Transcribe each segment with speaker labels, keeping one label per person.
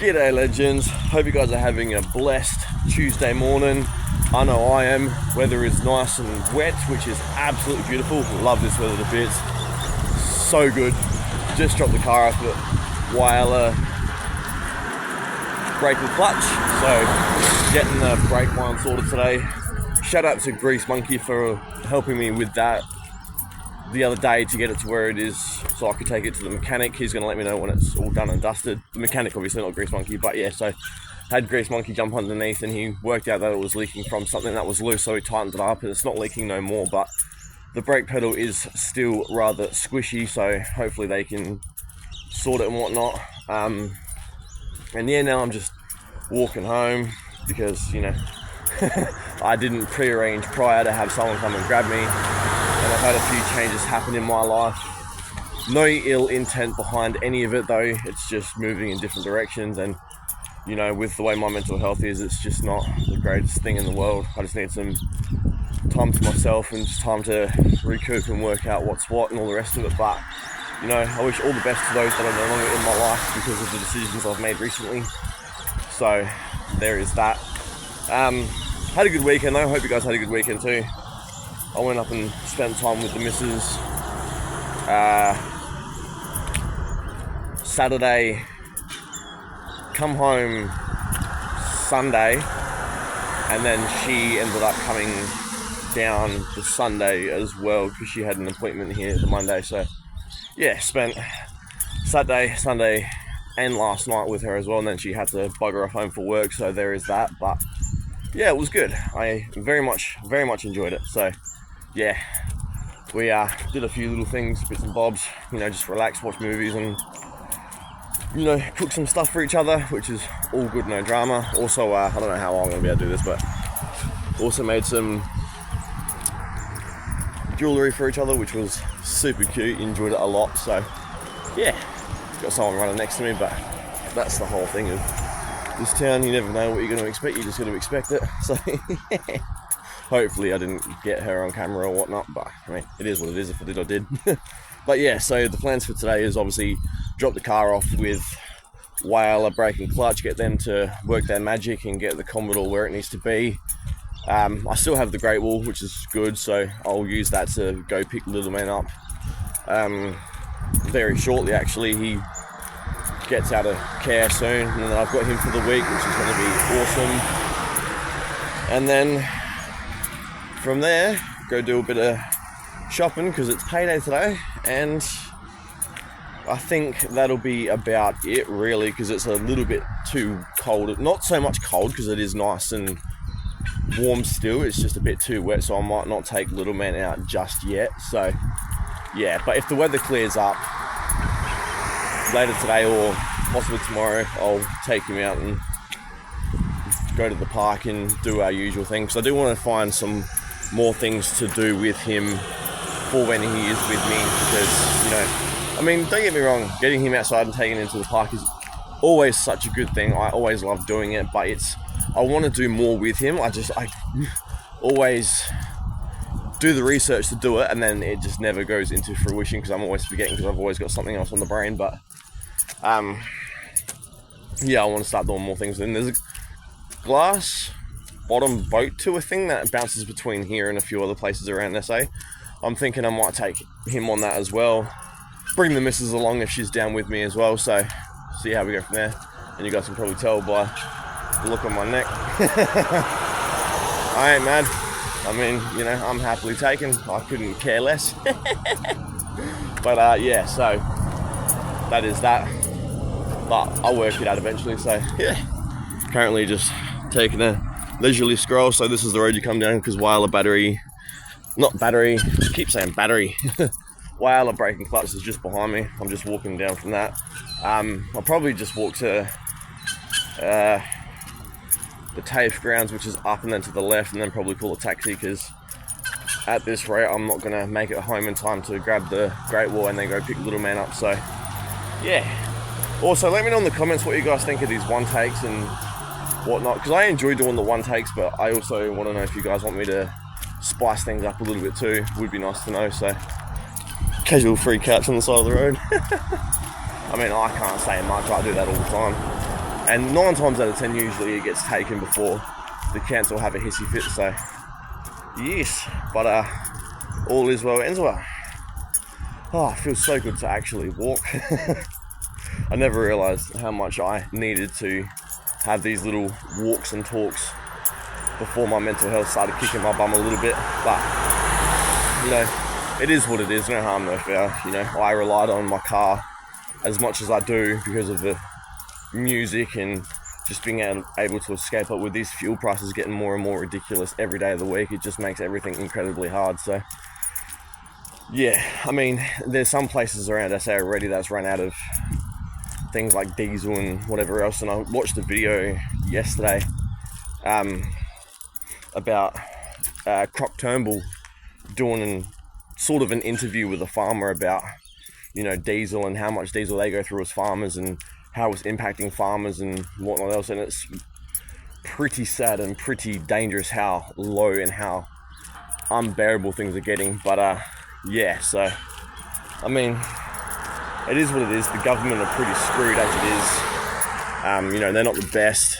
Speaker 1: G'day legends, hope you guys are having a blessed Tuesday morning. I know I am. Weather is nice and wet, which is absolutely beautiful. Love this weather to bits. So good. Just dropped the car off at Whyalla brake and clutch, so getting the brake line sorted today. Shout out to Grease Monkey for helping me with that the other day to get it to where it is so I could take it to the mechanic. He's going to let me know when it's all done and dusted. The mechanic, obviously, not Grease Monkey, but yeah, so had Grease Monkey jump underneath and he worked out that it was leaking from something that was loose, so he tightened it up and it's not leaking no more, but the brake pedal is still rather squishy, so hopefully they can sort it and whatnot. And yeah, now I'm just walking home because, you know, I didn't pre-arrange prior to have someone come and grab me. And I've had a few changes happen in my life. No ill intent behind any of it though, it's just moving in different directions, and you know, with the way my mental health is, it's just not the greatest thing in the world. I just need some time to myself and just time to recoup and work out what's what and all the rest of it. But you know, I wish all the best to those that are no longer in my life because of the decisions I've made recently. So there is that. Had a good weekend though, hope you guys had a good weekend too. I went up and spent time with the missus Saturday, come home Sunday, and then she ended up coming down the Sunday as well because she had an appointment here the Monday. So yeah, spent Saturday, Sunday and last night with her as well, and then she had to bugger off home for work, so there is that. But yeah, it was good. I very much enjoyed it. So yeah, we did a few little things, bits and bobs, you know, just relax, watch movies and, you know, cook some stuff for each other, which is all good, no drama. Also, I don't know how long I'm going to be able to do this, but also made some jewellery for each other, which was super cute, enjoyed it a lot. So yeah, got someone running next to me, but that's the whole thing of this town. You never know what you're going to expect, you just got to expect it. So hopefully I didn't get her on camera or whatnot, but I mean, it is what it is. If I did, I did. But yeah, so the plans for today is obviously drop the car off with Whyalla brake and clutch, get them to work their magic and get the Commodore where it needs to be. I still have the Great Wall, which is good, so I'll use that to go pick little man up very shortly. Actually, he gets out of care soon, and then I've got him for the week, which is going to be awesome. And then from there, go do a bit of shopping because it's payday today, and I think that'll be about it really, because it's a little bit too cold. Not so much cold because it is nice and warm still, it's just a bit too wet, so I might not take little man out just yet. So yeah, but if the weather clears up later today or possibly tomorrow, I'll take him out and go to the park and do our usual thing, because I do want to find some more things to do with him for when he is with me, because, you know, I mean, don't get me wrong, getting him outside and taking him to the park is always such a good thing. I always love doing it, but I want to do more with him. I always do the research to do it, and then it just never goes into fruition because I'm always forgetting, because I've always got something else on the brain. But yeah, I want to start doing more things. And there's a glass bottom boat tour thing that bounces between here and a few other places around SA. I'm thinking I might take him on that as well. Bring the missus along if she's down with me as well. So see how we go from there. And you guys can probably tell by the look on my neck. I ain't mad. I mean, you know, I'm happily taken. I couldn't care less. But yeah, so that is that. But I'll work it out eventually. So yeah, currently just taking a leisurely scroll. So this is the road you come down, because Whyalla Whyalla brake and clutch is just behind me. I'm just walking down from that. I'll probably just walk to the TAFE grounds, which is up and then to the left, and then probably call a taxi, because at this rate I'm not going to make it home in time to grab the Great Wall and then go pick little man up. So yeah, also let me know in the comments what you guys think of these one takes and whatnot, because I enjoy doing the one takes, but I also want to know if you guys want me to spice things up a little bit too. Would be nice to know. So casual free couch on the side of the road. I mean, I can't say much, I do that all the time. And 9 times out of 10 usually it gets taken before the council have a hissy fit. So yes, but all is well ends well. Oh, it feels so good to actually walk. I never realised how much I needed to have these little walks and talks before my mental health started kicking my bum a little bit. But, you know, it is what it is, no harm, no foul. You know, I relied on my car as much as I do because of the music and just being able to escape it. With these fuel prices getting more and more ridiculous every day of the week, it just makes everything incredibly hard. So, yeah, I mean, there's some places around SA already that's run out of things like diesel and whatever else. And I watched a video yesterday about Croc Turnbull doing sort of an interview with a farmer about, you know, diesel and how much diesel they go through as farmers and how it's impacting farmers and whatnot else. And it's pretty sad and pretty dangerous how low and how unbearable things are getting. But yeah, so I mean, it is what it is. The government are pretty screwed as it is. You know, they're not the best.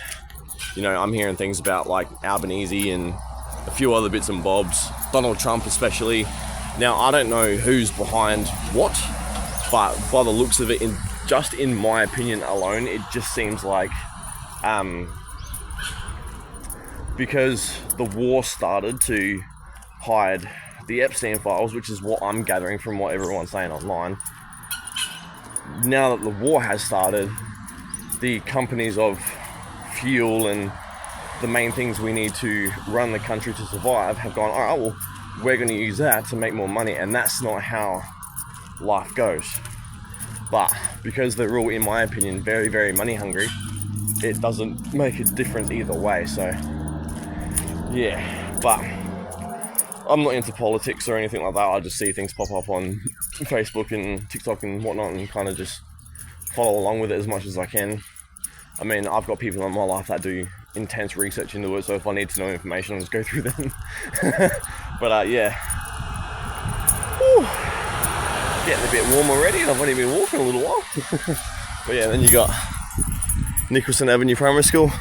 Speaker 1: You know, I'm hearing things about like Albanese and a few other bits and bobs, Donald Trump especially. Now, I don't know who's behind what, but by the looks of it, just in my opinion alone, it just seems like because the war started to hide the Epstein files, which is what I'm gathering from what everyone's saying online. Now that the war has started, the companies of fuel and the main things we need to run the country to survive have gone, all right, well, we're going to use that to make more money. And that's not how life goes. But because they're all, in my opinion, very, very money hungry, it doesn't make a difference either way. So yeah, but I'm not into politics or anything like that. I just see things pop up on Facebook and TikTok and whatnot and kind of just follow along with it as much as I can. I mean, I've got people in my life that do intense research into it, so if I need to know information, I'll just go through them. But yeah. Whew. Getting a bit warm already, and I've only been walking a little while. But yeah, then you got Nicholson Avenue Primary School.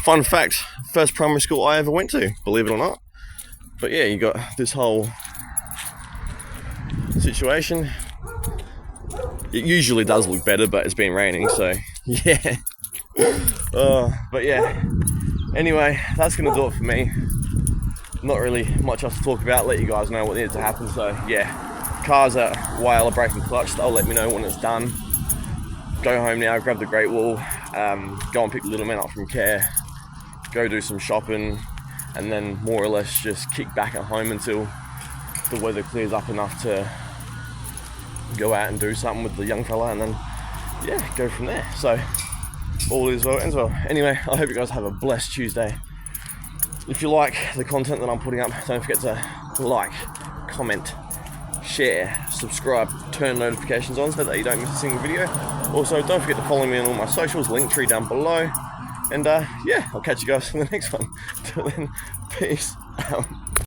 Speaker 1: Fun fact, first primary school I ever went to, believe it or not. But yeah, you got this whole situation. It usually does look better, but it's been raining, so yeah. But yeah, anyway, that's gonna do it for me. Not really much else to talk about. Let you guys know what needs to happen. So yeah, cars at Whyalla braking clutch. They'll let me know when it's done. Go home now, grab the Great Wall, go and pick the little man up from care, go do some shopping, and then more or less just kick back at home until the weather clears up enough to go out and do something with the young fella, and then yeah, go from there. So all is well ends well. Anyway, I hope you guys have a blessed Tuesday. If you like the content that I'm putting up, don't forget to like, comment, share, subscribe, turn notifications on so that you don't miss a single video. Also, don't forget to follow me on all my socials, link tree down below. And yeah, I'll catch you guys in the next one. Till then, peace out.